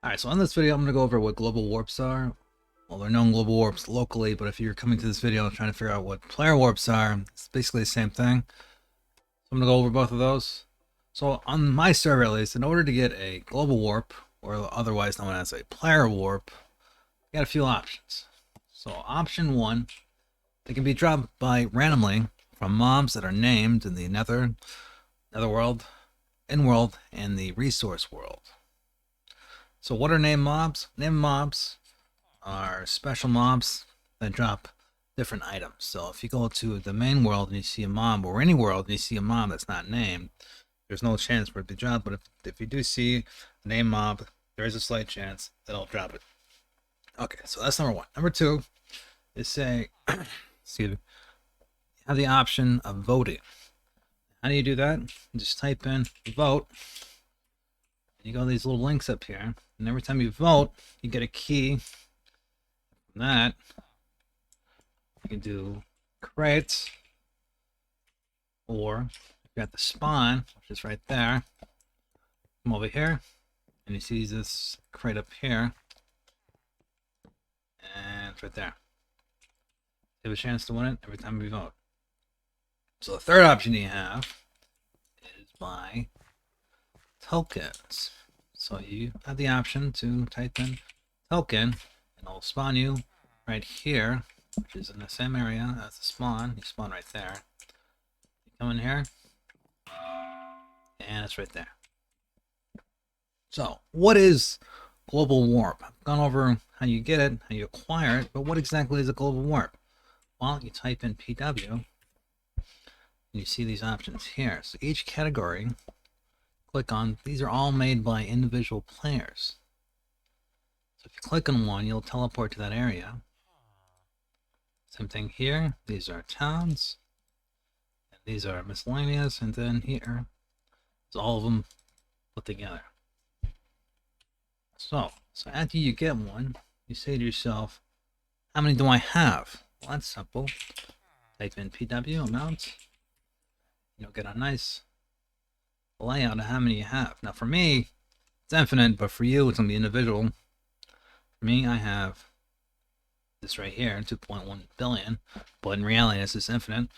Alright, so on this video, I'm going to go over what global warps are. Well, they're known global warps locally, but if you're coming to this video and trying to figure out what player warps are, it's basically the same thing. So I'm going to go over both of those. So on my server at least, in order to get a global warp, or otherwise known as a player warp, you got a few options. So option one, they can be dropped by randomly from mobs that are named in the netherworld, in-world, and the resource world. So what are named mobs? Named mobs are special mobs that drop different items. So if you go to the main world and you see a mob, or any world and you see a mob that's not named, there's no chance for it to drop. But if you do see a named mob, there is a slight chance that I'll drop it. Okay, so that's number one. Number two is say, excuse me, you have the option of voting. How do you do that? You just type in vote, and you go to these little links up here, and every time you vote, you get a key. From that, you can do crates, or you got the spawn, which is right there. Come over here, and you see this crate up here, and it's right there. You have a chance to win it every time we vote. So the third option you have is by tokens. So you have the option to type in token, and it'll spawn you right here, which is in the same area as the spawn. You spawn right there. You come in here, and it's right there. So what is global warp? I've gone over how you get it, how you acquire it, but what exactly is a global warp? Well, you type in PW, and you see these options here. So each category, click on, these are all made by individual players. So if you click on one, you'll teleport to that area. Same thing here. These are towns, and these are miscellaneous, and then here is all of them put together. So after you get one, you say to yourself, how many do I have? Well, that's simple. Type in PW amount. You'll get a nice layout of how many you have. Now for me, it's infinite, but for you, it's going to be individual. For me, I have this right here, 2.1 billion, but in reality, this is infinite.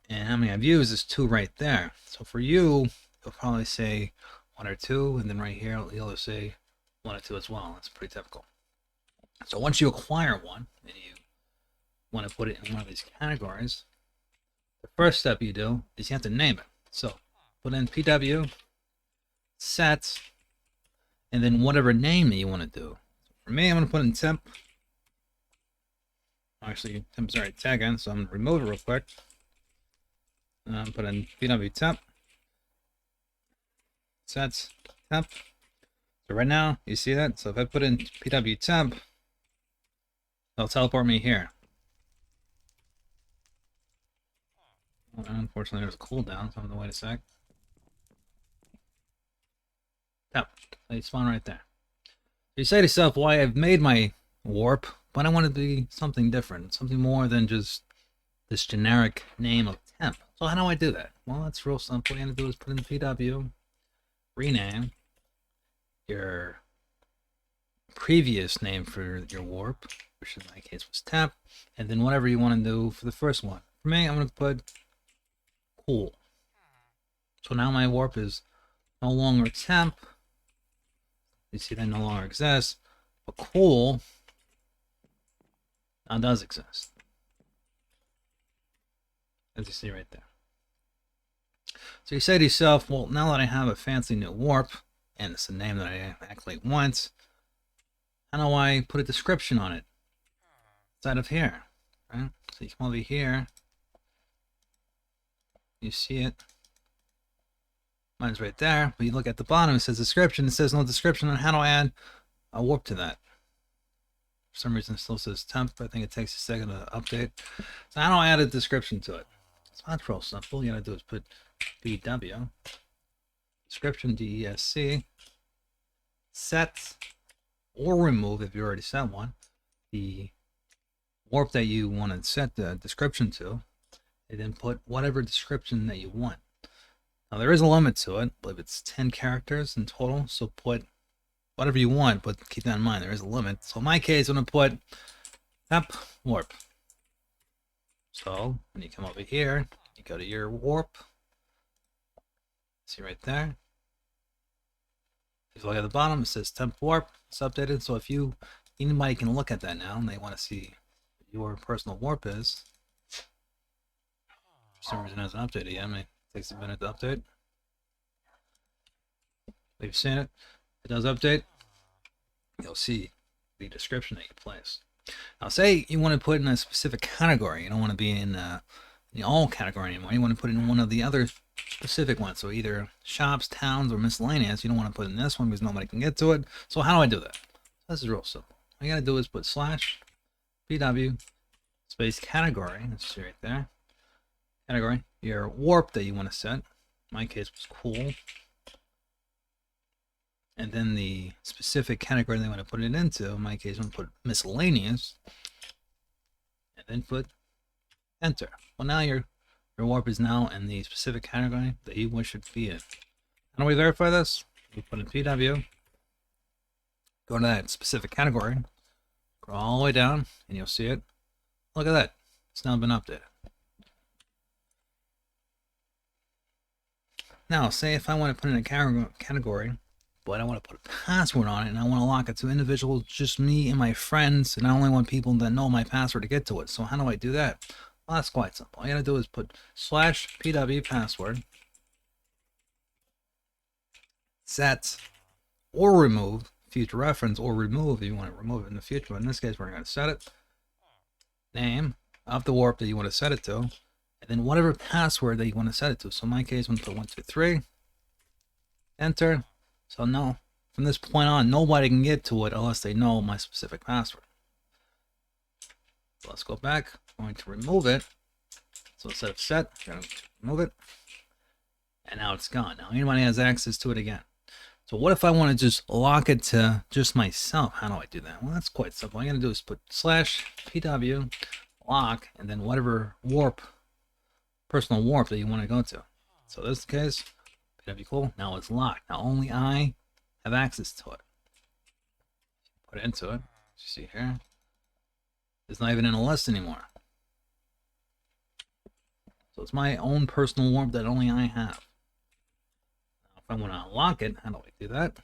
And how many I've used is 2 right there. So for you, you'll probably say 1 or 2, and then right here, you'll say 1 or 2 as well. That's pretty typical. So once you acquire one, and you want to put it in one of these categories, the first step you do is you have to name it. So put in PW, set, and then whatever name that you want to do. For me, I'm going to put in temp. Actually, temp's already tagged, so I'm going to remove it real quick. Put in PW temp, set, temp. So right now, you see that? So if I put in PW temp, it'll teleport me here. Unfortunately, there's a cooldown, so I'm going to wait a sec. Temp. They spawn right there. You say to yourself, well, I've made my warp, but I want it to be something different, something more than just this generic name of temp. So how do I do that? Well, that's real simple. All you have to do is put in PW, rename your previous name for your warp, which in my case was temp, and then whatever you want to do for the first one. For me, I'm going to put cool. So now my warp is no longer temp. You see that no longer exists, but cool now does exist. As you see right there. So you say to yourself, well, now that I have a fancy new warp, and it's a name that I actually want, how do I put a description on it? Inside of here, right? So you come over here, you see it. Mine's right there, but you look at the bottom, it says description. It says no description on how to add a warp to that. For some reason, it still says temp. I think it takes a second to update. So how do I add a description to it? So that's real simple. All you gotta do is put BW, description, DESC, set or remove, if you already set one, the warp that you want to set the description to, and then put whatever description that you want. Now there is a limit to it. I believe it's 10 characters in total, so put whatever you want, but keep that in mind, there is a limit. So in my case, I'm going to put temp warp. So when you come over here, you go to your warp. See right there. If you look at the bottom, it says temp warp. It's updated. So if anybody can look at that now and they want to see what your personal warp is. For some reason it hasn't updated yet. It takes a minute to update. If you've seen it, it does update. You'll see the description that you place. Now, say you want to put in a specific category. You don't want to be in the all category anymore. You want to put in one of the other specific ones. So either shops, towns, or miscellaneous. You don't want to put in this one because nobody can get to it. So how do I do that? This is real simple. All you got to do is put /pw space category. Let's see right there. Category. Your warp that you want to set. In my case was cool. And then the specific category they want to put it into. In my case, I'm going to put miscellaneous. And then put enter. Well, now your warp is now in the specific category that you wish it to be in. How do we verify this? We put in PW. Go to that specific category. Go all the way down, and you'll see it. Look at that. It's now been updated. Now, say if I want to put in a category, but I want to put a password on it, and I want to lock it to individuals, just me and my friends, and I only want people that know my password to get to it. So how do I do that? Well, that's quite simple. All you gotta do is put /pw password, set, or remove, future reference, or remove if you want to remove it in the future. But in this case, we're going to set it, name of the warp that you want to set it to, and then whatever password that you want to set it to. So in my case, I'm going to put 123, enter. So no, from this point on, nobody can get to it unless they know my specific password. So let's go back. I'm going to remove it. So instead of set, I'm going to remove it. And now it's gone. Now anybody has access to it again. So what if I want to just lock it to just myself? How do I do that? Well, that's quite simple. All I'm going to do is put /pw lock and then whatever warp, personal warp that you want to go to. So this is the case. PW cool. Now it's locked. Now only I have access to it. Put it into it. You see here. It's not even in a list anymore. So it's my own personal warp that only I have. Now if I want to unlock it, how do I do that?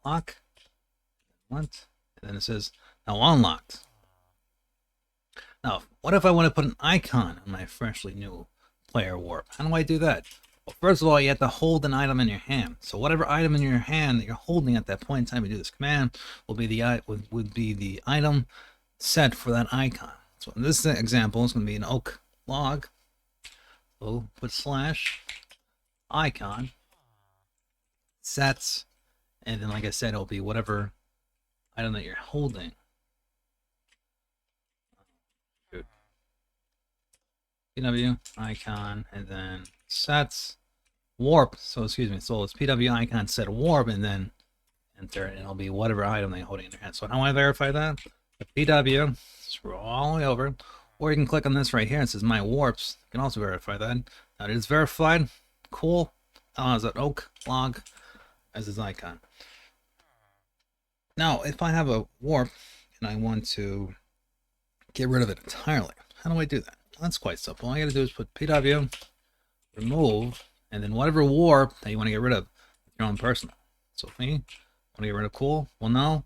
Lock. What? And then it says now unlocked. Now, what if I want to put an icon on my freshly new player warp? How do I do that? Well, first of all, you have to hold an item in your hand. So whatever item in your hand that you're holding at that point in time you do this command will be the item set for that icon. So in this example, it's going to be an oak log. So put /icon sets, and then like I said, it'll be whatever item that you're holding. PW icon and then sets warp. So excuse me. So it's PW icon set warp and then enter, and it'll be whatever item they're holding in their hand. So how do I verify that? The PW, scroll all the way over, or you can click on this right here. It says my warps. You can also verify that. Now it is verified. Cool. As an oak log as his icon. Now, if I have a warp and I want to get rid of it entirely, how do I do that? That's quite simple. All you gotta do is put PW, remove, and then whatever warp that you want to get rid of, your own personal. So for me, I want to get rid of cool. Well, no,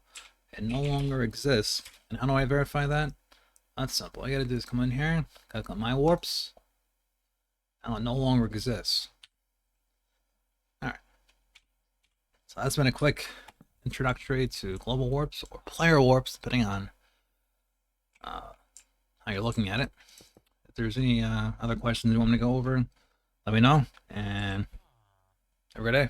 it no longer exists. And how do I verify that? That's simple. All you gotta do is come in here, click on my warps. Now it no longer exists. Alright. So that's been a quick introductory to global warps or player warps, depending on how you're looking at it. If there's any other questions you want me to go over, let me know, and have a great day.